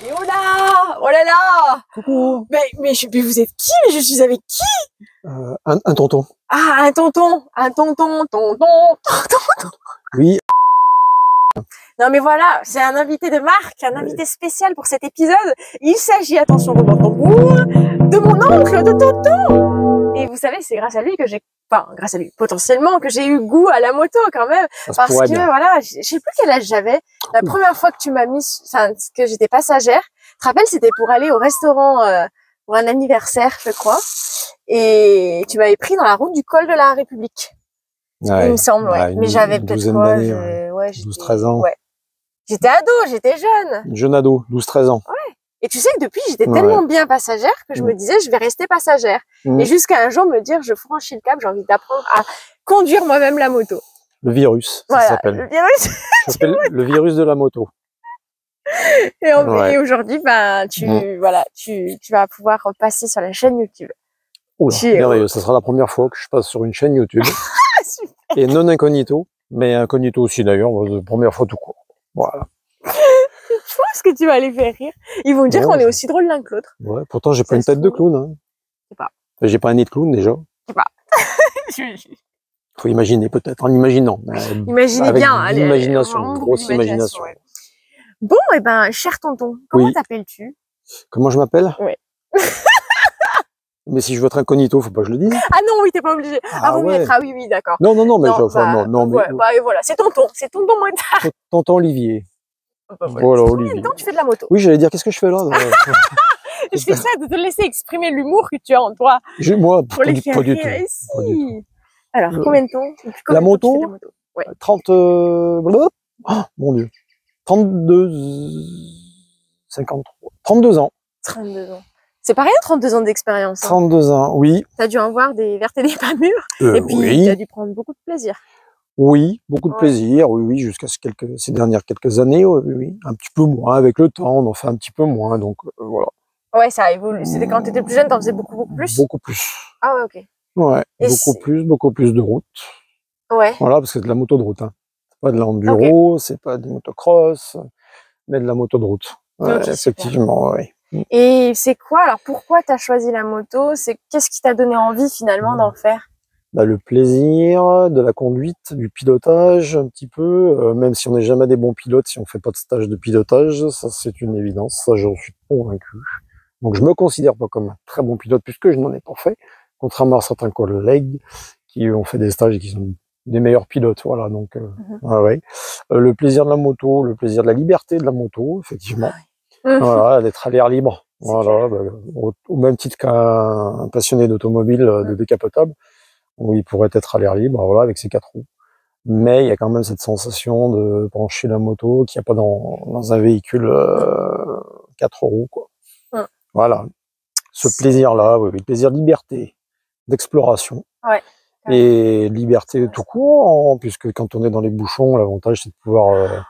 Et oh là! Oh là là! Coucou. Mais vous êtes qui? Mais je suis avec qui? Un tonton. Ah, un tonton! Oui. Non mais voilà, c'est un invité de marque, un invité spécial pour cet épisode. Il s'agit, attention, roulement de tambour, de mon oncle, de Tonton. Et vous savez, c'est grâce à lui que grâce à lui, potentiellement, que j'ai eu goût à la moto quand même. Parce que, bien. voilà, je sais plus quel âge j'avais. La première fois que tu m'as mis, que j'étais passagère, tu te rappelles, c'était pour aller au restaurant, pour un anniversaire, je crois. Et tu m'avais pris dans la route du col de la République. Ouais, il me semble, ouais. Mais j'avais peut-être quoi, 12-13 ans. Ouais. J'étais ado, j'étais jeune. Jeune ado, 12-13 ans. Ouais. Et tu sais que depuis, j'étais tellement bien passagère que je me disais, je vais rester passagère. Et jusqu'à un jour me dire, je franchis le cap, j'ai envie d'apprendre à conduire moi-même la moto. Le virus, ça s'appelle. Le virus. Ça s'appelle le virus de la moto. Et aujourd'hui, tu vas pouvoir passer sur la chaîne YouTube. Oula, merveilleux. Ça sera la première fois que je passe sur une chaîne YouTube. Et non incognito, mais incognito aussi d'ailleurs, première fois tout court. Voilà. Je pense que tu vas les faire rire. Ils vont dire qu'on est aussi drôle l'un que l'autre. Ouais, pourtant j'ai pas une tête de clown. Hein. Je sais pas. J'ai pas un nez de clown déjà. Je sais pas. Faut imaginer peut-être, en imaginant. Imaginez bien. Imagination, grosse imagination. Ouais. Bon, et ben, cher tonton, comment t'appelles-tu? Comment je m'appelle? Oui. Mais si je veux être incognito, faut pas que je le dise. Ah non, oui, t'es pas obligé. Vaut mieux être. Ah oui, d'accord. Non, mais et voilà, c'est tonton Motard. Tonton Olivier. Voilà, Olivier. Combien de temps tu fais de la moto? Oui, j'allais dire, qu'est-ce que je fais là? Je fais ça de te laisser exprimer l'humour que tu as en toi. Moi, pas du tout. Alors, combien de temps? La moto? 30... Oh, mon Dieu. 32 ans. 32 ans. C'est pas rien, 32 ans d'expérience. 32 ans, oui. T'as dû en voir des vertes et des pas mûres. Et puis, t'as dû prendre beaucoup de plaisir. Oui, beaucoup de plaisir, oui, jusqu'à ces dernières quelques années, oui. Un petit peu moins, avec le temps, on en fait un petit peu moins, donc voilà. Ouais, ça évolue. C'était quand t'étais plus jeune, t'en faisais beaucoup plus? Beaucoup plus. Ah ouais, ok. Ouais, beaucoup plus de route. Ouais. Voilà, parce que c'est de la moto de route, hein. C'est pas de l'enduro, c'est pas du motocross, mais de la moto de route. Ouais, effectivement, oui. Et c'est quoi, alors pourquoi t'as choisi la moto? Qu'est-ce qui t'a donné envie finalement d'en faire? Le plaisir, de la conduite, du pilotage un petit peu, même si on n'est jamais des bons pilotes, si on fait pas de stage de pilotage, ça c'est une évidence, ça j'en suis convaincu. Donc je me considère pas comme un très bon pilote puisque je n'en ai pas fait, contrairement à certains collègues qui ont fait des stages et qui sont des meilleurs pilotes, voilà. Donc le plaisir de la moto, le plaisir de la liberté de la moto, effectivement. Voilà, d'être à l'air libre. Voilà, au même titre qu'un passionné d'automobile de décapotable, où il pourrait être à l'air libre, voilà, avec ses 4 roues. Mais il y a quand même cette sensation de brancher la moto qu'il n'y a pas dans un véhicule 4 roues, quoi. Voilà. Ce plaisir-là, le plaisir de liberté, d'exploration. Et liberté tout court, puisque quand on est dans les bouchons, l'avantage c'est de pouvoir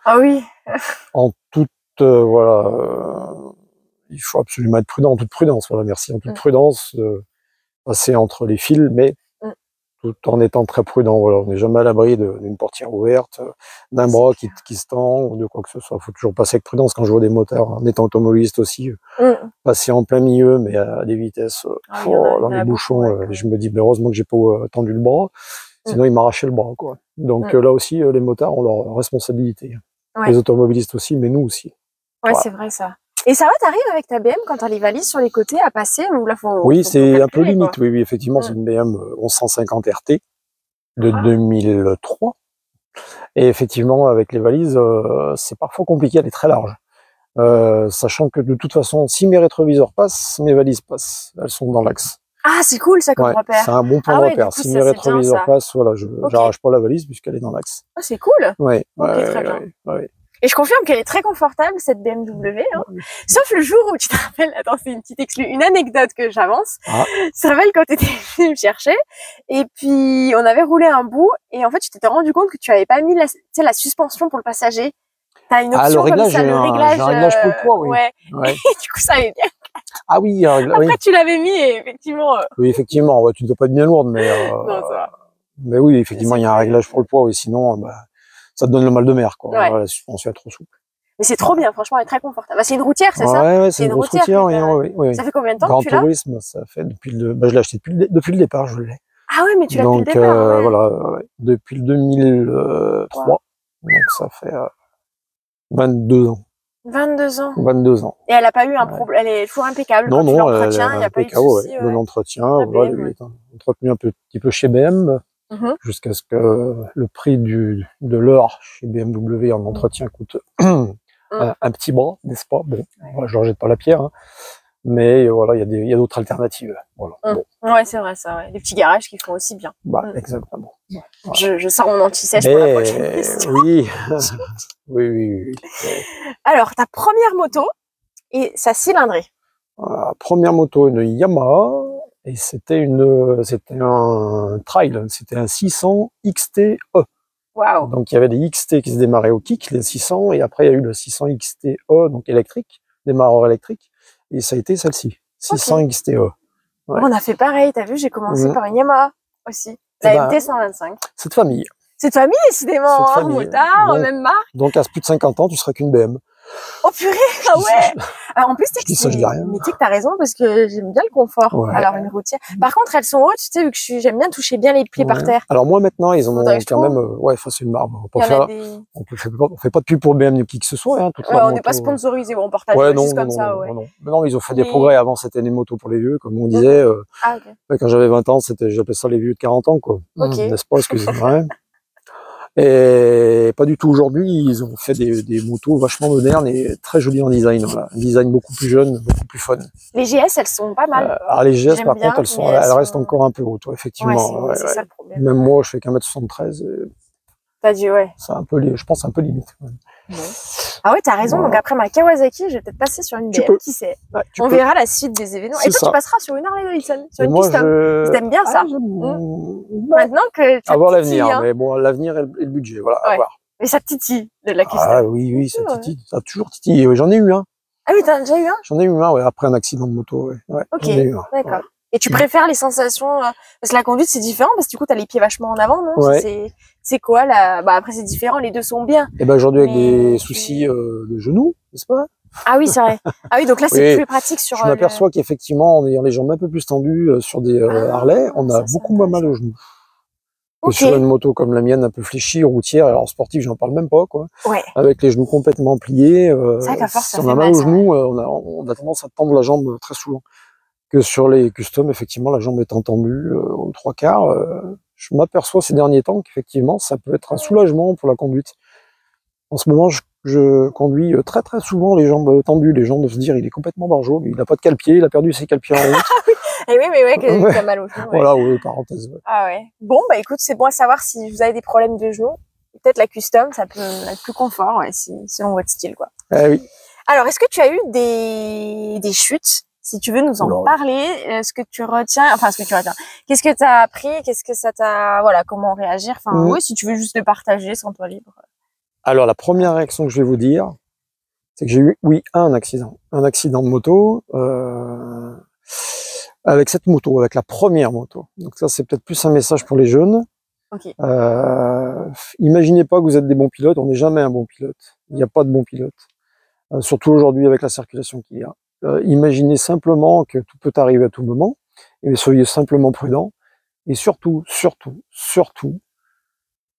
en toute il faut absolument être prudent, en toute prudence, voilà, merci, en toute prudence, passer entre les fils, mais tout en étant très prudent, voilà, on n'est jamais à l'abri d'une portière ouverte, d'un bras qui se tend, ou de quoi que ce soit, il faut toujours passer avec prudence. Quand je vois des motards, en étant automobiliste aussi, passer en plein milieu, mais à des vitesses, dans les bouchons, je me dis, heureusement que j'ai pas tendu le bras, sinon il m'arrachait le bras, quoi. Donc là aussi, les motards ont leur responsabilité. Les automobilistes aussi, mais nous aussi. Ouais, voilà. C'est vrai ça. Et ça va, t'arrives avec ta BM quand t'as les valises sur les côtés à passer ou là oui, c'est un peu limite, oui, effectivement, c'est une BM 1150 RT de 2003. Et effectivement, avec les valises, c'est parfois compliqué, elle est très large. Sachant que de toute façon, si mes rétroviseurs passent, mes valises passent. Elles sont dans l'axe. Ah, c'est cool ça comme repère. C'est un bon point de repère. Si mes rétroviseurs passent, voilà, j'arrache pas la valise puisqu'elle est dans l'axe. Ah, c'est cool. Ouais. Très bien. Et je confirme qu'elle est très confortable, cette BMW, hein. Sauf le jour où tu te rappelles, attends, c'est une petite une anecdote que j'avance. Tu te rappelles quand tu étais venu me chercher, et puis on avait roulé un bout, et en fait, tu t'étais rendu compte que tu avais pas mis la suspension pour le passager. T'as une option comme ça, le réglage. J'ai un réglage pour le poids, oui. Ouais. Et du coup, ça allait bien. Ah oui, après, tu l'avais mis, et effectivement. Oui, effectivement, tu ne dois pas être bien lourde, mais. Non, ça va. Mais oui, effectivement, il y a un réglage pour le poids, oui, sinon, ça te donne le mal de mer, quoi. La suspension est trop souple. Mais c'est trop bien, franchement, elle est très confortable. Bah, c'est une routière, c'est ça? Ouais, c'est une grosse routière, oui. Ça fait combien de temps Grand que tu l'as? Tourisme, ça fait depuis bah, je l'ai acheté depuis le départ, je l'ai. Ah ouais, mais tu l'as depuis le départ, ouais. Voilà, depuis le 2003. Wow. Donc ça fait 22 ans. 22 ans. 22 ans. Et elle a pas eu un problème, elle est toujours impeccable. Non, quand tu non, l'entretiens, il n'y a pas eu de soucis. ouais. Bon entretien, voilà, il est entretenu un petit peu chez BM, jusqu'à ce que le prix de l'heure chez BMW en entretien coûte un petit bras, n'est-ce pas? Bon, voilà, je leur jette pas la pierre, hein. Mais voilà, il y a d'autres alternatives. Voilà. Bon. Ouais, c'est vrai, ça, ouais. Les petits garages qui font aussi bien. Exactement. Voilà. Je sors mon anti-sèche pour la prochaine question. Oui. oui. Alors, ta première moto et sa cylindrée. Première moto, une Yamaha, et c'était un trail, c'était un 600 XTE. Wow. Donc il y avait des XT qui se démarraient au kick, les 600, et après il y a eu le 600 XTE, donc électrique, démarreur électrique, et ça a été celle-ci, 600 XTE. Ouais. On a fait pareil, t'as vu, j'ai commencé par une Yamaha aussi, la MT 125. Cette famille. Cette famille, décidément, motard, même marque. Donc à plus de 50 ans, tu seras qu'une BM. Oh purée, ah ouais. En plus, mais tu sais que t'as raison parce que j'aime bien le confort. Ouais. Alors une routière. Par contre, elles sont hautes, tu sais, vu que j'aime bien toucher bien les pieds par terre. Alors moi maintenant, ils ont quand même, c'est une marbre. On fait pas de pub pour BM ni qui que ce soit. Hein, on n'est pas sponsorisé, on partage juste comme ça. Non, ils ont fait des progrès. Avant, c'était des motos pour les vieux, comme on disait. Quand j'avais 20 ans, j'appelais ça les vieux de 40 ans, quoi. N'est-ce pas, excusez-moi. Et pas du tout aujourd'hui, ils ont fait des motos vachement modernes et très jolies en design. Voilà. Un design beaucoup plus jeune, beaucoup plus fun. Les GS, elles sont pas mal. Les GS, par contre, elles restent encore un peu hautes, effectivement. C'est ça le problème. Même moi, je fais qu'1m73. T'as dit, c'est un peu, je pense, un peu limite. Ah ouais, t'as raison. Donc après ma Kawasaki, je vais peut-être passer sur une BM, qui sait. On verra la suite des événements. Et toi, tu passeras sur une Harley Davidson, sur une custom. T'aimes bien ça? Maintenant que tu avoir l'avenir, mais bon, l'avenir et le budget, voilà, à voir. Mais ça titille de la custom. Ah oui, ça titille. Ça a toujours titillé. J'en ai eu un. Ah oui, t'en as déjà eu un? J'en ai eu un, après un accident de moto, Ok, d'accord. Et tu préfères les sensations, parce que la conduite c'est différent, parce que du coup t'as les pieds vachement en avant, non? C'est quoi là? Bah après c'est différent, les deux sont bien. Et aujourd'hui avec des soucis de genoux, n'est-ce pas? Ah oui, c'est vrai. Ah oui, donc là c'est plus pratique sur. Je m'aperçois qu'effectivement en ayant les jambes un peu plus tendues sur des Harley, on a beaucoup moins mal aux genoux. Sur une moto comme la mienne, un peu fléchie, routière, alors sportive, j'en parle même pas, quoi. Avec les genoux complètement pliés, si on a mal aux genoux, on a tendance à tendre la jambe très souvent. Que sur les customs, effectivement, la jambe étant tendue aux 3/4, je m'aperçois ces derniers temps qu'effectivement, ça peut être un soulagement pour la conduite. En ce moment, je conduis très très souvent les jambes tendues. Les gens doivent se dire, il est complètement barjot, il n'a pas de cale-pied, il a perdu ses cale-pieds en route. Et oui, mais que t'as mal aux genoux. Voilà, parenthèse. Ah ouais. Bon, bah écoute, c'est bon à savoir si vous avez des problèmes de genoux. Peut-être la custom, ça peut être plus confort, selon votre style, quoi. Oui. Alors, est-ce que tu as eu des chutes? Si tu veux nous en parler, ce que tu retiens, qu'est-ce que tu as appris, qu'est-ce que ça t'a, comment réagir, si tu veux juste le partager, sans toi libre. Alors, la première réaction que je vais vous dire, c'est que j'ai eu, un accident de moto, avec cette moto, avec la première moto. Donc ça, c'est peut-être plus un message pour les jeunes. Imaginez pas que vous êtes des bons pilotes, on n'est jamais un bon pilote. Il n'y a pas de bon pilote. Surtout aujourd'hui avec la circulation qu'il y a. Imaginez simplement que tout peut arriver à tout moment, et soyez simplement prudent, et surtout,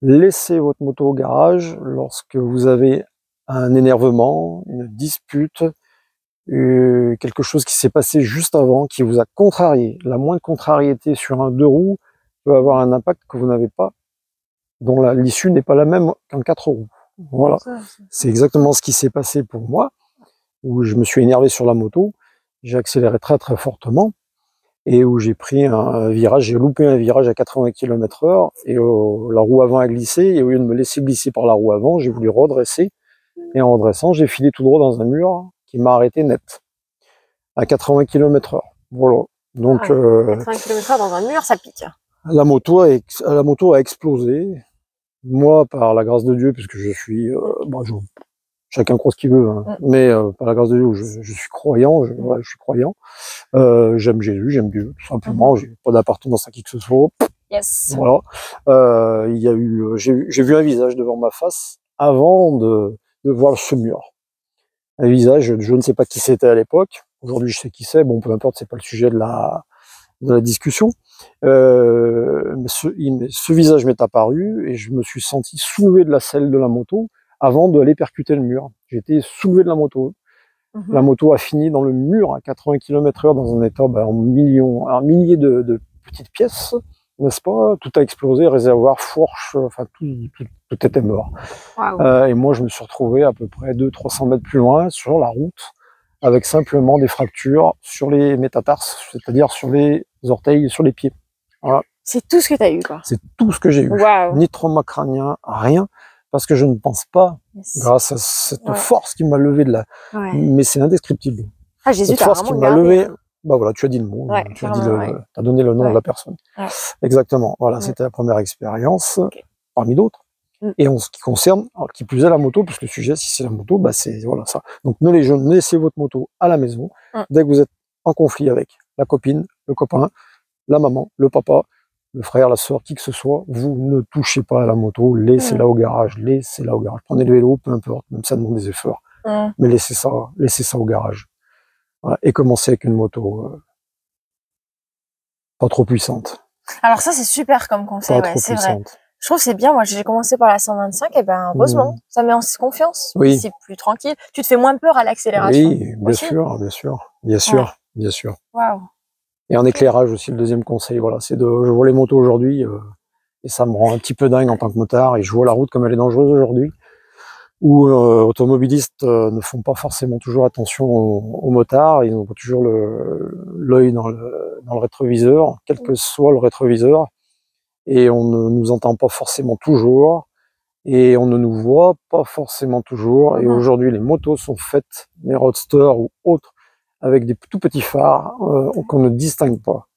laissez votre moto au garage lorsque vous avez un énervement, une dispute, quelque chose qui s'est passé juste avant, qui vous a contrarié. La moindre contrariété sur un 2 roues peut avoir un impact que vous n'avez pas, dont l'issue n'est pas la même qu'en 4 roues. Voilà, c'est exactement ce qui s'est passé pour moi, où je me suis énervé sur la moto, j'ai accéléré très très fortement, et où j'ai pris un virage, j'ai loupé un virage à 80 km/h, et la roue avant a glissé, et au lieu de me laisser glisser par la roue avant, j'ai voulu redresser, et en redressant, j'ai filé tout droit dans un mur qui m'a arrêté net, à 80 km/h. Voilà. Donc, 80 km/h dans un mur, ça pique. La moto a explosé. Moi, par la grâce de Dieu, puisque je suis, chacun croit ce qu'il veut, hein. Mais par la grâce de Dieu, je suis croyant, je suis croyant. J'aime Jésus, j'aime Dieu, tout simplement. J'ai pas d'appartenance à qui que ce soit. Yes. Voilà. J'ai vu un visage devant ma face avant de voir ce mur. un visage, je ne sais pas qui c'était à l'époque. Aujourd'hui, je sais qui c'est. Bon, peu importe, c'est pas le sujet de la discussion. Ce visage m'est apparu et je me suis senti soulevé de la selle de la moto avant d'aller percuter le mur. J'ai été soulevé de la moto. La moto a fini dans le mur à 80 km/h dans un état en milliers de petites pièces, n'est-ce pas? Tout a explosé, réservoir, fourche, enfin tout était mort. Wow. Et moi, je me suis retrouvé à peu près 200-300 mètres plus loin sur la route avec simplement des fractures sur les métatarses, c'est-à-dire sur les orteils et sur les pieds. Voilà. C'est tout ce que tu as eu, quoi. C'est tout ce que j'ai eu. Wow. Ni trauma crânien, rien, parce que je ne pense pas, grâce à cette force qui m'a levé de là. Mais c'est indescriptible. Ah, Jésus, cette force qui m'a levé, bah voilà, tu as dit le mot, tu as donné le nom de la personne. Exactement. Voilà, c'était la première expérience, parmi d'autres. Et en ce qui concerne, alors, qui plus est la moto, parce que le sujet, si c'est la moto, bah c'est voilà ça. Donc ne laissez votre moto à la maison. Dès que vous êtes en conflit avec la copine, le copain, la maman, le papa, le frère, la sœur, qui que ce soit, vous ne touchez pas à la moto, laissez-la au garage, laissez-la au garage. Prenez le vélo, peu importe, même ça demande des efforts. Mais laissez ça au garage. Voilà. Et commencez avec une moto pas trop puissante. Alors ça, c'est super comme conseil, c'est vrai. Je trouve que c'est bien. Moi, j'ai commencé par la 125, et ben, heureusement, ça met en confiance. Oui. C'est plus tranquille. Tu te fais moins peur à l'accélération. Oui, bien sûr. Waouh. Et en éclairage aussi, le deuxième conseil, voilà, c'est je vois les motos aujourd'hui, et ça me rend un petit peu dingue en tant que motard, et je vois la route comme elle est dangereuse aujourd'hui, où automobilistes ne font pas forcément toujours attention aux motards, ils ont toujours l'œil dans le rétroviseur, quel que soit le rétroviseur, et on ne nous entend pas forcément toujours, et on ne nous voit pas forcément toujours, et aujourd'hui les motos sont faites, les roadsters ou autres, avec des tout petits phares qu'on ne distingue pas.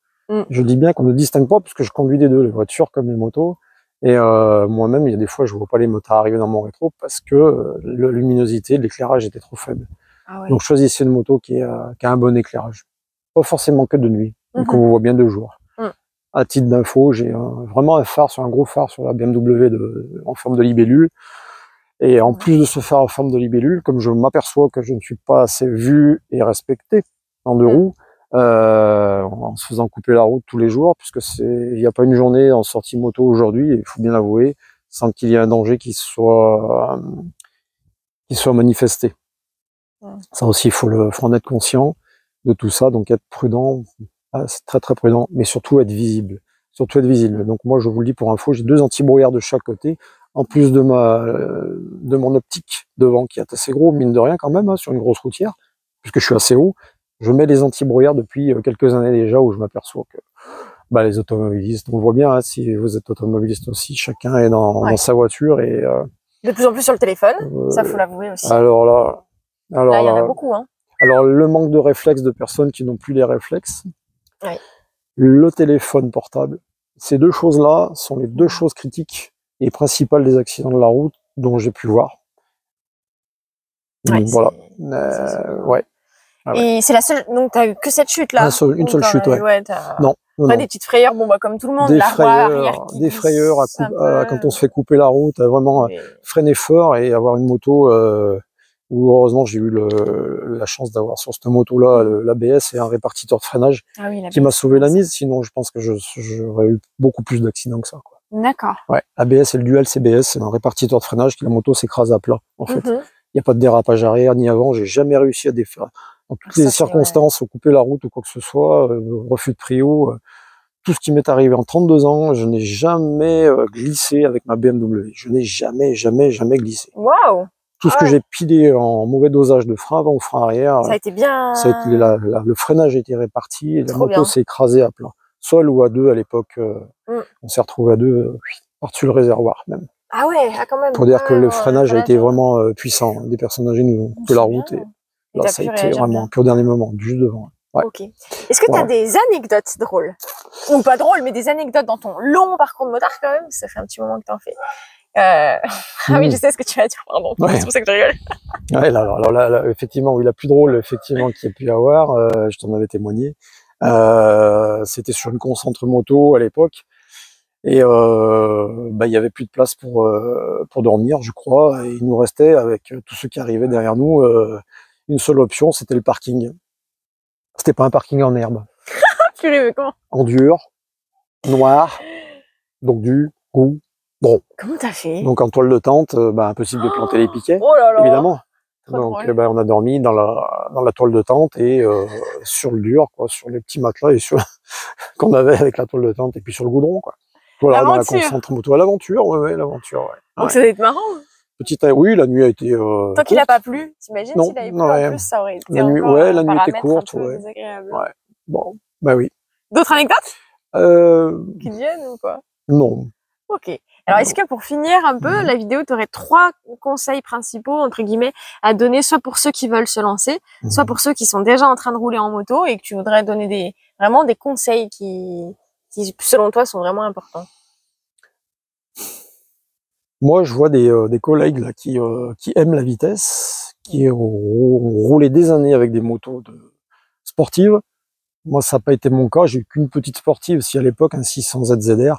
Je dis bien qu'on ne distingue pas parce que je conduis des deux, les voitures comme les motos. Et moi-même, il y a des fois, je vois pas les motards arriver dans mon rétro parce que la luminosité, l'éclairage était trop faible. Donc choisissez une moto qui a un bon éclairage. Pas forcément que de nuit, mais qu'on vous voit bien de jour. À titre d'info, j'ai vraiment un gros phare sur la BMW en forme de libellule. Et en plus de ce phare en forme de libellule, comme je m'aperçois que je ne suis pas assez vu et respecté en deux roues, en se faisant couper la route tous les jours, puisque il n'y a pas une journée en sortie moto aujourd'hui, il faut bien l'avouer, sans qu'il y ait un danger qui soit manifesté. Ça aussi, il faut en être conscient de tout ça, donc être prudent, c'est très très prudent, mais surtout être visible. Donc moi, je vous le dis pour info, j'ai 2 anti-brouillard de chaque côté, en plus de mon optique devant qui est assez gros, mine de rien quand même, sur une grosse routière, puisque je suis assez haut. Je mets des anti-brouillards depuis quelques années déjà, où je m'aperçois que les automobilistes, on voit bien, si vous êtes automobiliste aussi, chacun est dans sa voiture et de plus en plus sur le téléphone, ça faut l'avouer aussi. Alors là, il y en a beaucoup, hein. Alors le manque de réflexes de personnes qui n'ont plus les réflexes, le téléphone portable, ces deux choses-là sont les 2 choses critiques et principales des accidents de la route dont j'ai pu voir. Voilà. Et c'est la seule, donc t'as eu que cette chute là? Une seule chute, Non. Pas des petites frayeurs, comme tout le monde, des frayeurs quand on se fait couper la route, à vraiment freiner fort et avoir une moto où heureusement j'ai eu la chance d'avoir sur cette moto-là l'ABS et un répartiteur de freinage qui m'a sauvé la mise, sinon je pense que j'aurais eu beaucoup plus d'accidents que ça, quoi. D'accord. ABS et le dual CBS, c'est un répartiteur de freinage qui la moto s'écrase à plat, en fait. Il n'y a pas de dérapage arrière ni avant, j'ai jamais réussi à défaire. Dans toutes les circonstances, couper la route ou quoi que ce soit, refus de prio, tout ce qui m'est arrivé en 32 ans, je n'ai jamais glissé avec ma BMW. Je n'ai jamais glissé. Waouh! Tout ce que j'ai pilé en mauvais dosage de frein avant ou frein arrière, ça a été bien. Le freinage a été réparti et la moto s'est écrasée à plat. Seul ou à 2 à l'époque, on s'est retrouvé à 2 par-dessus le réservoir même. Ah ouais, quand même. Pour dire que le freinage a été vraiment puissant. Des personnes âgées nous ont coupé la route et là ça a été vraiment pur dernier moment, juste devant. Ok. Est-ce que tu as des anecdotes drôles? Ou pas drôles, mais des anecdotes dans ton long parcours de motard quand même? Ça fait un petit moment que t'en fais. Ah oui, je sais ce que tu vas dire, pardon. C'est pour ça que je rigole. Alors là, effectivement, oui, la plus drôle, effectivement, qu'il y a pu y avoir, je t'en avais témoigné. C'était sur une concentre moto à l'époque. Et il y avait plus de place pour dormir, je crois. Et il nous restait, avec tous ceux qui arrivaient derrière nous, une seule option, c'était le parking. C'était pas un parking en herbe. Purée, mais comment? En dur, noir, donc du coup, bon. Comment t'as fait? Donc en toile de tente, impossible de planter les piquets, Oh là là. évidemment. Trop Donc drôle. on a dormi dans la toile de tente et sur le dur, quoi, sur les petits matelas et sur qu'on avait avec la toile de tente et puis sur le goudron, quoi. Voilà, dans la concentre moto à l'aventure, ouais, l'aventure, ouais. Donc ça doit être marrant. Oui, la nuit a été tant qu'il a pas plu, t'imagines s'il avait plu en plus, ça aurait été la nuit, encore la nuit était courte, désagréable. Ouais. Bon, bah oui. D'autres anecdotes qui te viennent ou quoi? Non. Ok. Alors, est-ce que pour finir un peu la vidéo, tu aurais 3 conseils principaux, entre guillemets, à donner, soit pour ceux qui veulent se lancer, soit pour ceux qui sont déjà en train de rouler en moto et que tu voudrais donner vraiment des conseils qui, selon toi, sont vraiment importants? Moi, je vois des collègues là qui aiment la vitesse, qui ont roulé des années avec des motos sportives. Moi, ça n'a pas été mon cas. J'ai eu qu'une petite sportive, si à l'époque un 600 ZZR,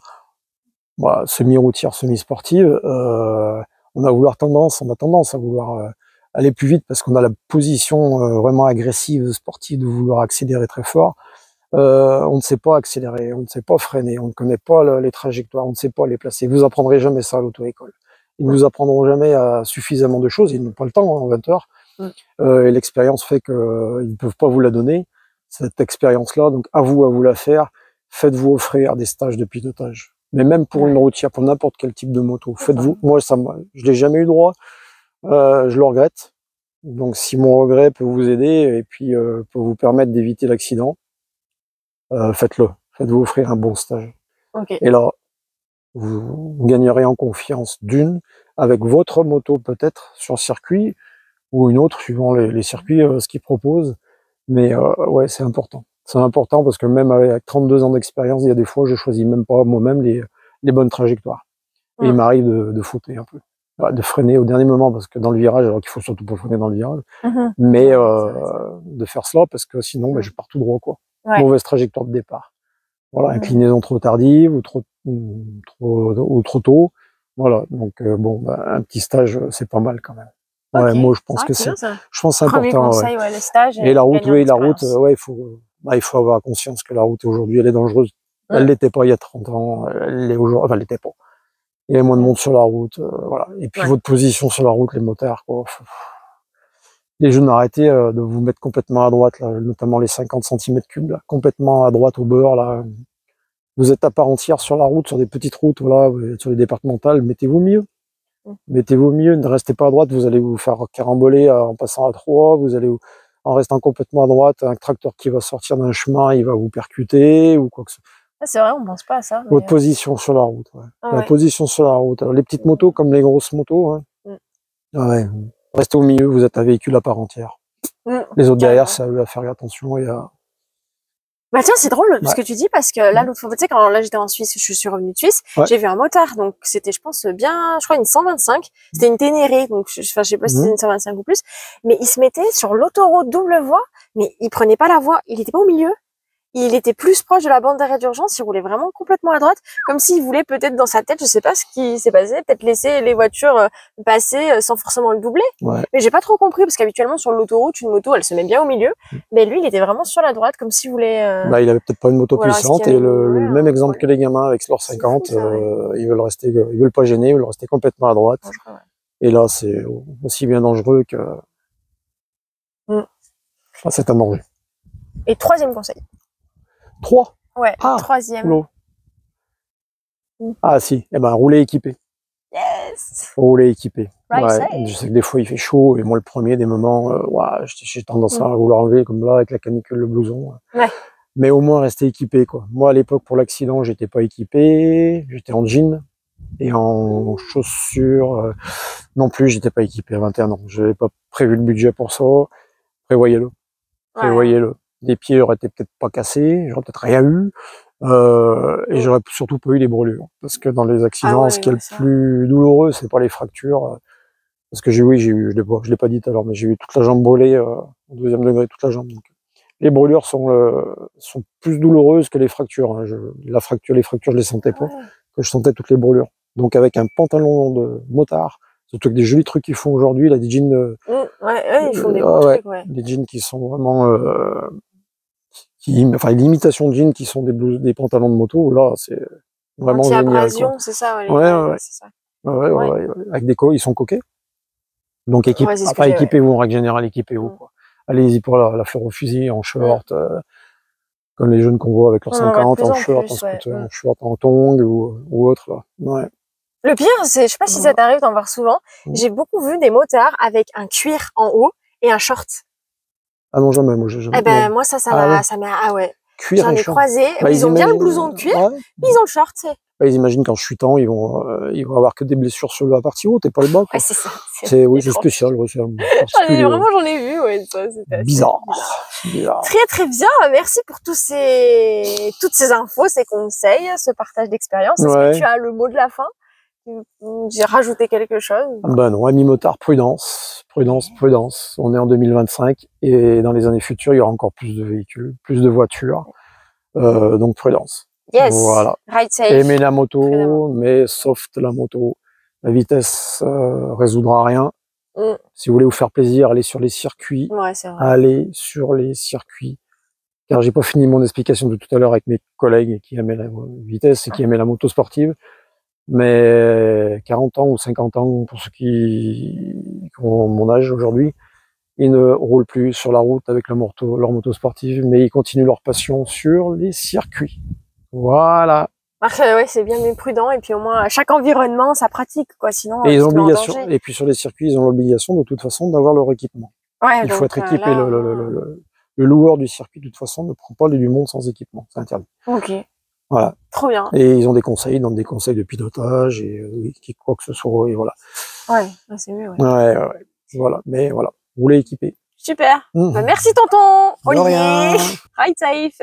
semi-routière, semi-sportive. On a tendance à vouloir aller plus vite parce qu'on a la position vraiment agressive, sportive, de vouloir accélérer très fort. On ne sait pas accélérer, on ne sait pas freiner, on ne connaît pas les trajectoires, on ne sait pas les placer. Vous apprendrez jamais ça à l'auto-école. Ils ne vous apprendront jamais suffisamment de choses, ils n'ont pas le temps en 20 heures. Et l'expérience fait qu'ils ne peuvent pas vous la donner, cette expérience-là. Donc à vous la faire. Faites-vous offrir des stages de pilotage. Mais même pour une routière, pour n'importe quel type de moto, faites-vous. Moi, je l'ai jamais eu droit. Je le regrette. Donc si mon regret peut vous aider et puis peut vous permettre d'éviter l'accident, faites-le. Faites-vous offrir un bon stage. Et là, vous gagnerez en confiance d'une, avec votre moto peut-être sur circuit, ou une autre, suivant les circuits, ce qu'ils proposent. Mais ouais, c'est important. C'est important parce que même avec 32 ans d'expérience, il y a des fois, je choisis même pas moi-même les bonnes trajectoires. Et il m'arrive de fauter un peu. De freiner au dernier moment, parce que dans le virage, alors qu'il faut surtout pas freiner dans le virage, mais de faire cela, parce que sinon, je pars tout droit, quoi. Mauvaise trajectoire de départ. Voilà, inclinaison trop tardive ou trop tôt. Voilà, donc un petit stage, c'est pas mal quand même. Ouais, moi je pense que c'est important. Conseil, le stage et la route, il faut avoir conscience que la route aujourd'hui, elle est dangereuse. Elle l'était pas il y a 30 ans, elle l'est aujourd'hui, enfin elle l'était pas. Il y a moins de monde sur la route, voilà. Et puis votre position sur la route, les motards, quoi. Les jeunes, arrêtez de vous mettre complètement à droite, là, notamment les 50 cm3, là, complètement à droite au bord, là. Vous êtes à part entière sur la route, sur des petites routes, voilà, sur les départementales, mettez-vous mieux. Mettez-vous mieux, ne restez pas à droite, vous allez vous faire caramboler en passant à 3, en restant complètement à droite, un tracteur qui va sortir d'un chemin, il va vous percuter, ou quoi que ce soit. C'est vrai, on pense pas à ça. Votre position sur la route, la position sur la route. Alors, les petites motos comme les grosses motos, restez au milieu, vous êtes un véhicule à part entière. Les autres derrière, c'est à eux à faire attention et à... Bah tiens, c'est drôle ce que tu dis, parce que là, l'autre fois, tu sais, quand là j'étais en Suisse, je suis revenue de Suisse, j'ai vu un motard, donc c'était, je pense, je crois une 125, c'était une Ténéré, donc je sais pas si c'était une 125 ou plus, mais il se mettait sur l'autoroute double voie, mais il prenait pas la voie, il était pas au milieu, il était plus proche de la bande d'arrêt d'urgence, il roulait vraiment complètement à droite, comme s'il voulait peut-être dans sa tête, je sais pas ce qui s'est passé, peut-être laisser les voitures passer sans forcément le doubler. Mais j'ai pas trop compris, parce qu'habituellement sur l'autoroute, une moto, elle se met bien au milieu, mais lui, il était vraiment sur la droite, comme s'il voulait... il avait peut-être pas une moto puissante, et le même exemple que les gamins avec leur 50, ils veulent pas gêner, ils veulent rester complètement à droite. Et là, c'est aussi bien dangereux que... c'est un danger. Et troisième conseil. 3. Ouais, troisième. Ah si, rouler équipé. Yes. Rouler équipé. Je sais que des fois il fait chaud, et moi le premier, des moments, j'ai tendance à vouloir enlever comme là avec la canicule, le blouson. Mais au moins rester équipé, quoi. Moi à l'époque pour l'accident, j'étais pas équipé, j'étais en jean et en chaussures non plus, j'étais pas équipé à 21 ans. J'avais pas prévu le budget pour ça. Prévoyez-le. Prévoyez-le. Les pieds auraient été peut-être pas cassés, j'aurais peut-être rien eu, et j'aurais surtout pas eu les brûlures. Parce que dans les accidents, ce qui est le plus douloureux, c'est pas les fractures. Parce que je l'ai pas dit tout à l'heure, mais j'ai eu toute la jambe brûlée, au 2e degré, toute la jambe. Donc, les brûlures sont plus douloureuses que les fractures. Hein. Les fractures, je les sentais pas, que je sentais toutes les brûlures. Donc avec un pantalon de motard, Surtout que des jolis trucs qu'ils font aujourd'hui, là, des jeans, ouais, ils font des bons trucs, ouais. des jeans qui sont vraiment, enfin, l'imitation de jeans qui sont des pantalons de moto, là, c'est vraiment génial, quoi. C'est ça, Ouais. c'est ça. Ouais. Avec ils sont coquets. Donc, après, équipez-vous, en règle générale, équipez-vous, quoi. Allez-y pour la fleur au fusil, en short, comme les jeunes qu'on voit avec leurs 50, en short, en scooter, en short, en tongs ou autre, là. Ouais. Le pire, c'est, je sais pas si ça t'arrive d'en voir souvent, j'ai beaucoup vu des motards avec un cuir en haut et un short. Ah non, jamais, moi, j'ai jamais. Eh ben, moi, ça m'a, ah ouais. Cuir J'en ai croisé, ils ont bien le blouson de cuir, puis ils ont le short, tu sais. Ils imaginent qu'en chutant, ils vont avoir que des blessures sur la partie haute et pas le bas, quoi. Ouais, c'est ça. C'est spécial, ouais, c'est j'en ai vu, ouais, ça, c'était bizarre. Très, très bien. Merci pour toutes ces infos, ces conseils, ce partage d'expérience. Est-ce que tu as le mot de la fin? J'ai rajouté quelque chose? Ben non, amis motards, prudence. On est en 2025 et dans les années futures, il y aura encore plus de véhicules, plus de voitures. Donc prudence. Yes. Voilà. Ride safe. Aimez la moto, mais soft la moto. La vitesse résoudra rien. Si vous voulez vous faire plaisir, allez sur les circuits. Ouais, c'est vrai. Allez sur les circuits. Car j'ai pas fini mon explication de tout à l'heure avec mes collègues qui aimaient la vitesse et qui aimaient la moto sportive. Mais 40 ans ou 50 ans, pour ceux qui ont mon âge aujourd'hui, ils ne roulent plus sur la route avec leur moto sportive, mais ils continuent leur passion sur les circuits. Voilà. Ouais, c'est bien, mais prudent. Et puis au moins, à chaque environnement, ça pratique, quoi. Sinon, et ils ont l'obligation. Et puis sur les circuits, ils ont l'obligation de toute façon d'avoir leur équipement. Ouais, il faut être équipé. Le loueur du circuit, de toute façon, ne prend pas du monde sans équipement. C'est interdit. Ok. Voilà. Trop bien. Et ils ont des conseils, des conseils de pilotage et quoi que ce soit. Et voilà. Ouais, c'est mieux. Ouais. Voilà. Mais voilà. Roulez équipé. Super. Bah, merci tonton Olivier. Rien. Ride safe.